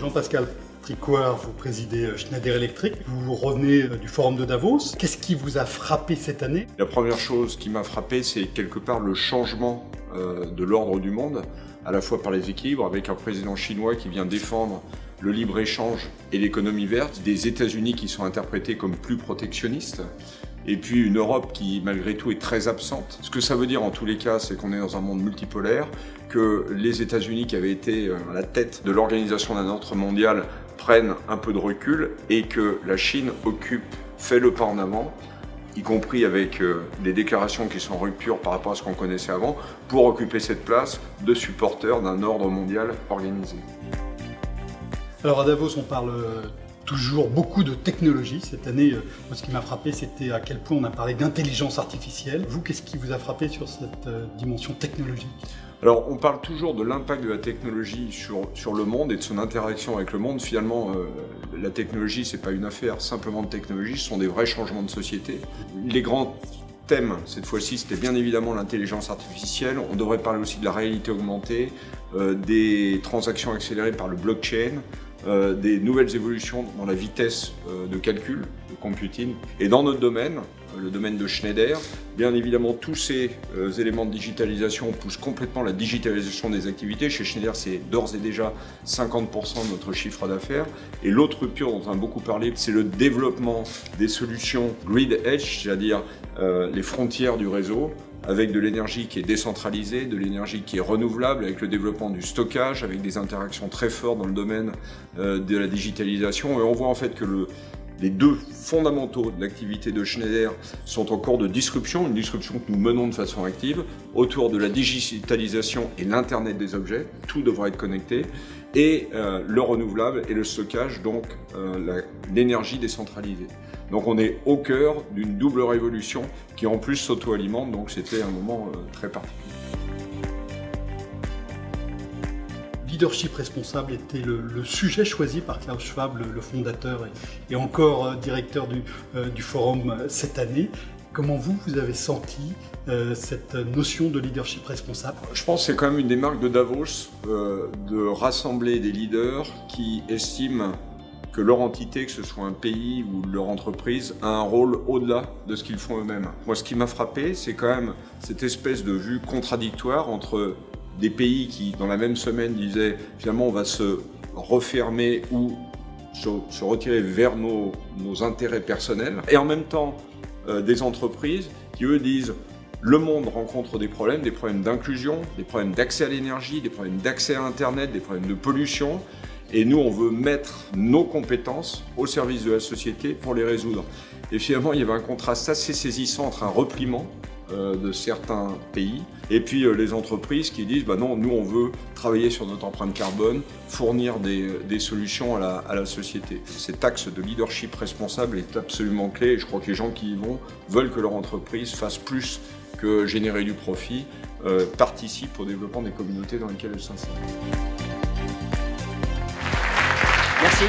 Jean-Pascal Tricoire, vous présidez Schneider Electric, vous revenez du Forum de Davos. Qu'est-ce qui vous a frappé cette année? La première chose qui m'a frappé, c'est quelque part le changement de l'ordre du monde, à la fois par les équilibres, avec un président chinois qui vient défendre le libre-échange et l'économie verte, des États-Unis qui sont interprétés comme plus protectionnistes, et puis une Europe qui, malgré tout, est très absente. Ce que ça veut dire, en tous les cas, c'est qu'on est dans un monde multipolaire, que les États-Unis, qui avaient été à la tête de l'organisation d'un ordre mondial, prennent un peu de recul, et que la Chine fait le pas en avant, y compris avec des déclarations qui sont en rupture par rapport à ce qu'on connaissait avant, pour occuper cette place de supporter d'un ordre mondial organisé. Alors à Davos, on parle toujours beaucoup de technologie. Cette année, moi, ce qui m'a frappé, c'était à quel point on a parlé d'intelligence artificielle. Vous, qu'est-ce qui vous a frappé sur cette dimension technologique? Alors, on parle toujours de l'impact de la technologie sur le monde et de son interaction avec le monde. Finalement, la technologie, c'est pas une affaire simplement de technologie, ce sont des vrais changements de société. Les grands thèmes, cette fois-ci, c'était bien évidemment l'intelligence artificielle. On devrait parler aussi de la réalité augmentée, des transactions accélérées par le blockchain, des nouvelles évolutions dans la vitesse de calcul, de computing. Et dans notre domaine, le domaine de Schneider, bien évidemment, tous ces éléments de digitalisation poussent complètement la digitalisation des activités. Chez Schneider, c'est d'ores et déjà 50% de notre chiffre d'affaires. Et l'autre rupture dont on a beaucoup parlé, c'est le développement des solutions grid edge, c'est-à-dire les frontières du réseau, avec de l'énergie qui est décentralisée, de l'énergie qui est renouvelable, avec le développement du stockage, avec des interactions très fortes dans le domaine de la digitalisation. Et on voit en fait que les deux fondamentaux de l'activité de Schneider sont en cours de disruption, une disruption que nous menons de façon active, autour de la digitalisation et l'Internet des objets, tout devra être connecté, et le renouvelable et le stockage, donc l'énergie décentralisée. Donc on est au cœur d'une double révolution qui en plus s'auto-alimente, donc c'était un moment très particulier. Leadership responsable était le sujet choisi par Klaus Schwab, le fondateur et encore directeur du forum cette année. Comment vous avez senti cette notion de leadership responsable? Je pense que c'est quand même une des marques de Davos, de rassembler des leaders qui estiment que leur entité, que ce soit un pays ou leur entreprise, a un rôle au-delà de ce qu'ils font eux-mêmes. Moi, ce qui m'a frappé, c'est quand même cette espèce de vue contradictoire entre des pays qui, dans la même semaine, disaient finalement on va se refermer ou se retirer vers nos intérêts personnels, et en même temps des entreprises qui, eux, disent le monde rencontre des problèmes d'inclusion, des problèmes d'accès à l'énergie, des problèmes d'accès à Internet, des problèmes de pollution. Et nous, on veut mettre nos compétences au service de la société pour les résoudre. Et finalement, il y avait un contraste assez saisissant entre un repliement de certains pays et puis les entreprises qui disent bah non, nous on veut travailler sur notre empreinte carbone, fournir des solutions à la société. Cet axe de leadership responsable est absolument clé et je crois que les gens qui y vont veulent que leur entreprise fasse plus que générer du profit, participe au développement des communautés dans lesquelles elle s'insère. Merci.